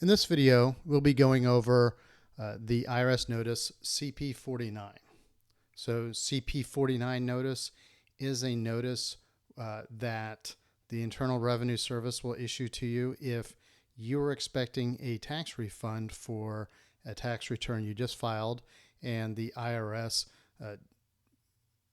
In this video, we'll be going over the IRS notice CP49. So CP49 notice is a notice that the Internal Revenue Service will issue to you if you're expecting a tax refund for a tax return you just filed and the IRS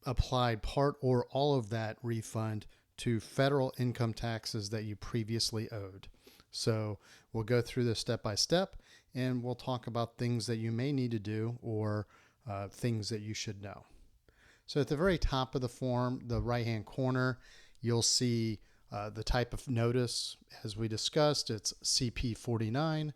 applied part or all of that refund to federal income taxes that you previously owed. So we'll go through this step by step, and we'll talk about things that you may need to do or things that you should know. So at the very top of the form, the right-hand corner, you'll see the type of notice. As we discussed, it's CP49,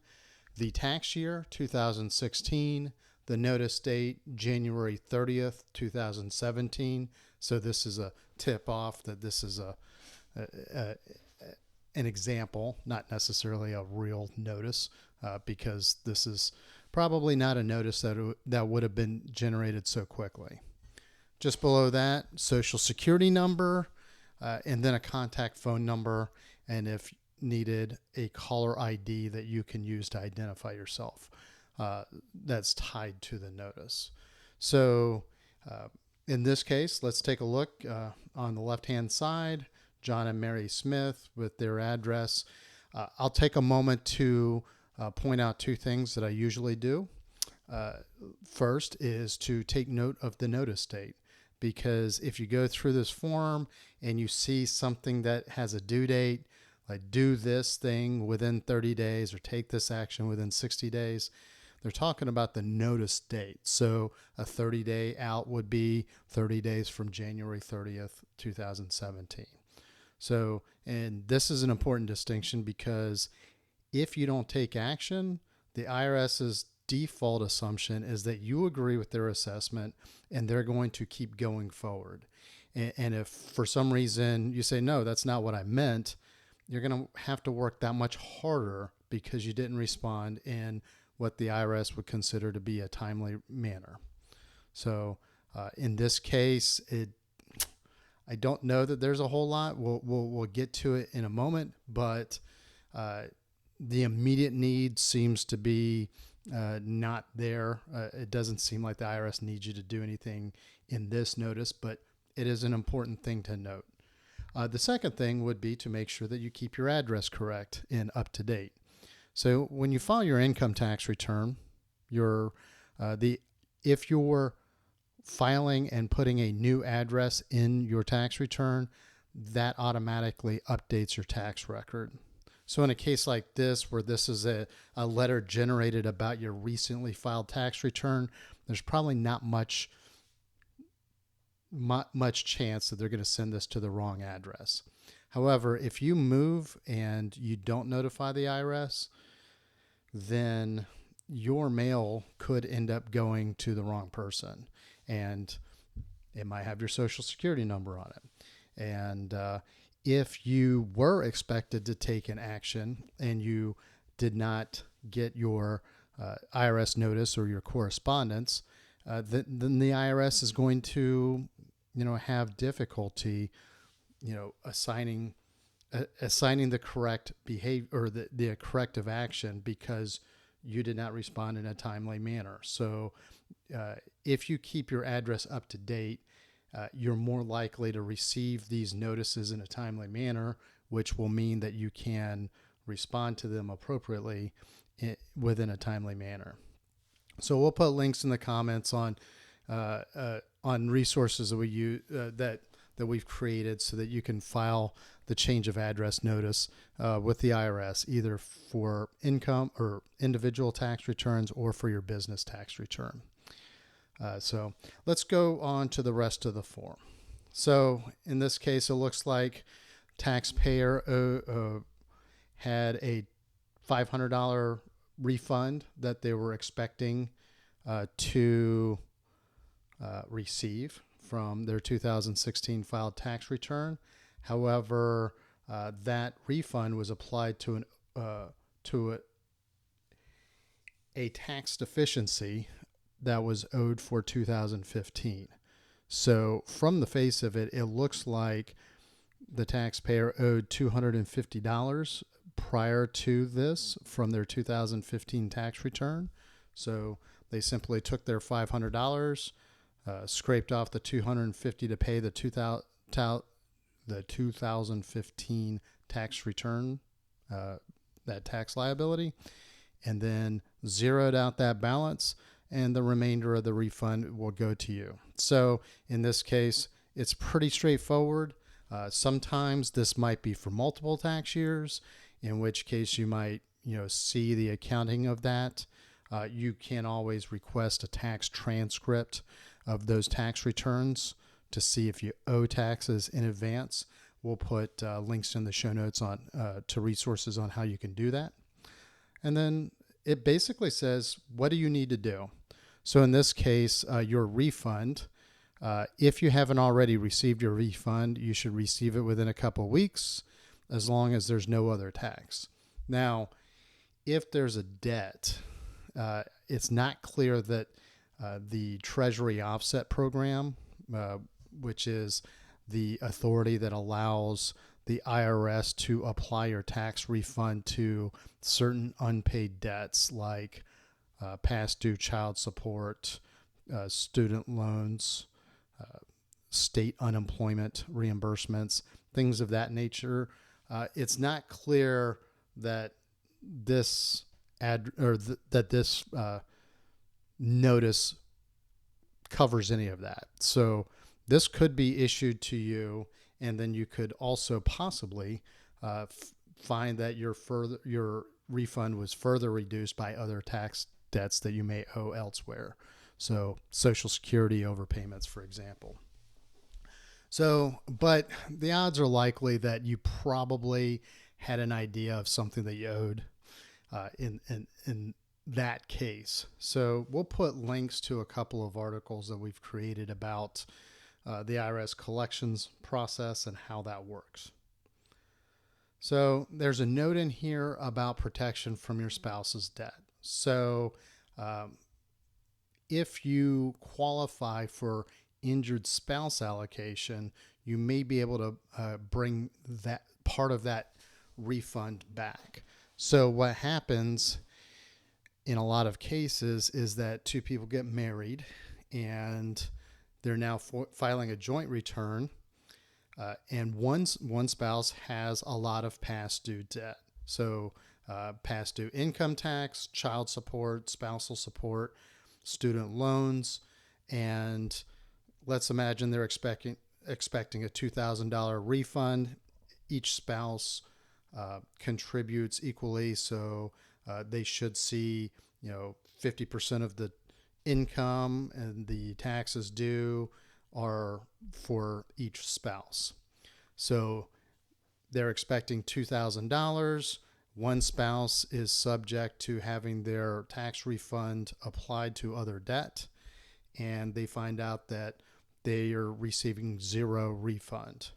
the tax year, 2016, the notice date, January 30th, 2017. So this is a tip off that this is an example, not necessarily a real notice, because this is probably not a notice that would have been generated so quickly. Just below that, social security number, and then a contact phone number, and if needed, a caller ID that you can use to identify yourself. That's tied to the notice. So in this case, let's take a look on the left-hand side, John and Mary Smith with their address. I'll take a moment to point out two things that I usually do. First is to take note of the notice date, because if you go through this form and you see something that has a due date, like do this thing within 30 days or take this action within 60 days, they're talking about the notice date. So a 30-day out would be 30 days from January 30th, 2017. So, and this is an important distinction, because if you don't take action, the IRS's default assumption is that you agree with their assessment and they're going to keep going forward. And if for some reason you say, no, that's not what I meant, you're going to have to work that much harder because you didn't respond in what the IRS would consider to be a timely manner. So in this case, I don't know that there's a whole lot. We'll get to it in a moment, but the immediate need seems to be not there. It doesn't seem like the IRS needs you to do anything in this notice, but it is an important thing to note. The second thing would be to make sure that you keep your address correct and up to date. So when you file your income tax return, if you're filing and putting a new address in your tax return, that automatically updates your tax record. So in a case like this, where this is a letter generated about your recently filed tax return, there's probably not much chance that they're going to send this to the wrong address. However, if you move and you don't notify the IRS, then your mail could end up going to the wrong person, and it might have your social security number on it. And if you were expected to take an action and you did not get your IRS notice or your correspondence, then the IRS is going to, have difficulty, assigning the correct behavior or the corrective action because you did not respond in a timely manner. So if you keep your address up to date, you're more likely to receive these notices in a timely manner, which will mean that you can respond to them appropriately within a timely manner. So we'll put links in the comments on resources that we use that we've created so that you can file the change of address notice with the IRS, either for income or individual tax returns or for your business tax return. So let's go on to the rest of the form. So in this case, it looks like taxpayer had a $500 refund that they were expecting to receive from their 2016 filed tax return. However, that refund was applied to a tax deficiency that was owed for 2015. So from the face of it, it looks like the taxpayer owed $250 prior to this from their 2015 tax return. So they simply took their $500, scraped off the $250 to pay the 2015 tax return, that tax liability, and then zeroed out that balance, and the remainder of the refund will go to you. So in this case, it's pretty straightforward. Sometimes this might be for multiple tax years, in which case you might see the accounting of that. You can always request a tax transcript of those tax returns to see if you owe taxes in advance. We'll put links in the show notes on to resources on how you can do that. And then it basically says, what do you need to do? So in this case, your refund, if you haven't already received your refund, you should receive it within a couple of weeks, as long as there's no other tax. Now, if there's a debt, it's not clear that the Treasury Offset Program, which is the authority that allows the IRS to apply your tax refund to certain unpaid debts like past due child support, student loans, state unemployment reimbursements, things of that nature. It's not clear that this this notice covers any of that. So this could be issued to you, and then you could also possibly find that your refund was further reduced by other tax debts that you may owe elsewhere. So Social Security overpayments, for example. So, but the odds are likely that you probably had an idea of something that you owed in that case. So we'll put links to a couple of articles that we've created about the IRS collections process and how that works. So there's a note in here about protection from your spouse's debt. So if you qualify for injured spouse allocation, you may be able to bring that part of that refund back. So what happens in a lot of cases is that two people get married and they're now filing a joint return, and one spouse has a lot of past due debt. So past due income tax, child support, spousal support, student loans, and let's imagine they're expecting a $2,000 refund. Each spouse contributes equally, so they should see 50% of the income, and the taxes due are for each spouse. So they're expecting $2,000. One spouse is subject to having their tax refund applied to other debt, and they find out that they are receiving zero refund.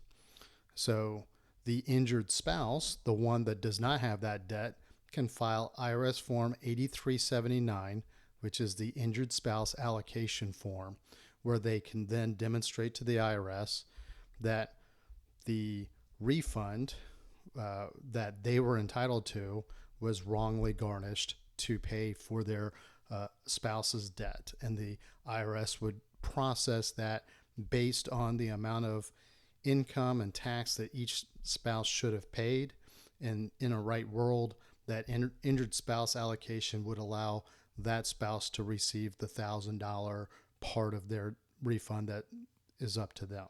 So the injured spouse, the one that does not have that debt, can file IRS Form 8379, which is the injured spouse allocation form, where they can then demonstrate to the IRS that the refund that they were entitled to was wrongly garnished to pay for their spouse's debt. And the IRS would process that based on the amount of income and tax that each spouse should have paid. And in a right world, that injured spouse allocation would allow that spouse to receive the $1,000 part of their refund that is up to them.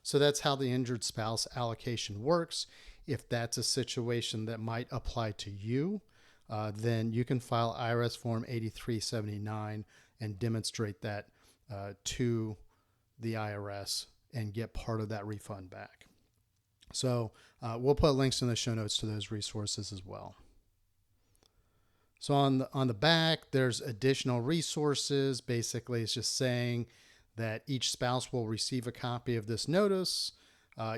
So that's how the injured spouse allocation works. If that's a situation that might apply to you, then you can file IRS Form 8379 and demonstrate that to the IRS and get part of that refund back. So we'll put links in the show notes to those resources as well. So on the back, there's additional resources. Basically, it's just saying that each spouse will receive a copy of this notice.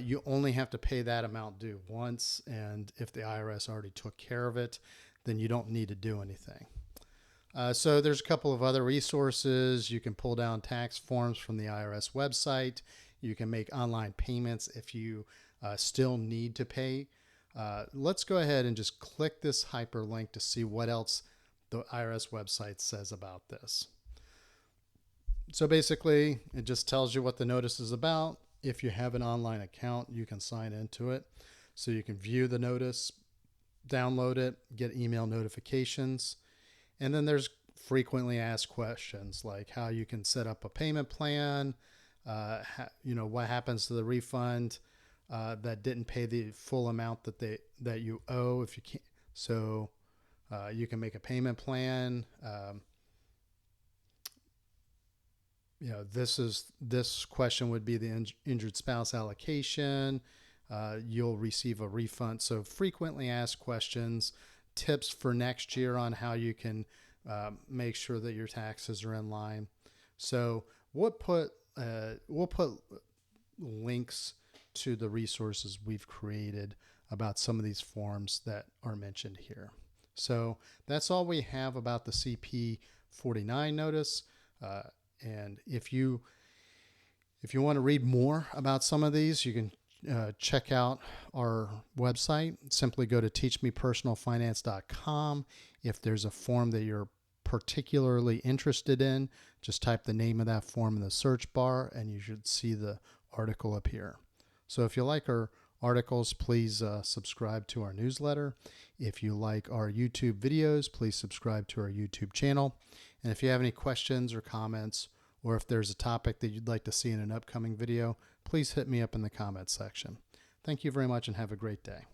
You only have to pay that amount due once, and if the IRS already took care of it, then you don't need to do anything. So there's a couple of other resources. You can pull down tax forms from the IRS website. You can make online payments if you still need to pay Let's go ahead and just click this hyperlink to see what else the IRS website says about this. So basically, it just tells you what the notice is about. If you have an online account, you can sign into it. So you can view the notice, download it, get email notifications. And then there's frequently asked questions like how you can set up a payment plan, what happens to the refund that didn't pay the full amount that you owe if you can't. So you can make a payment plan. This question would be the injured spouse allocation. You'll receive a refund. So frequently asked questions, tips for next year on how you can make sure that your taxes are in line. So we'll put links to the resources we've created about some of these forms that are mentioned here. So that's all we have about the CP49 notice. And if you want to read more about some of these, you can check out our website. Simply go to teachmepersonalfinance.com. If there's a form that you're particularly interested in, just type the name of that form in the search bar and you should see the article appear. So if you like our articles, please subscribe to our newsletter. If you like our YouTube videos, please subscribe to our YouTube channel. And if you have any questions or comments, or if there's a topic that you'd like to see in an upcoming video, please hit me up in the comments section. Thank you very much and have a great day.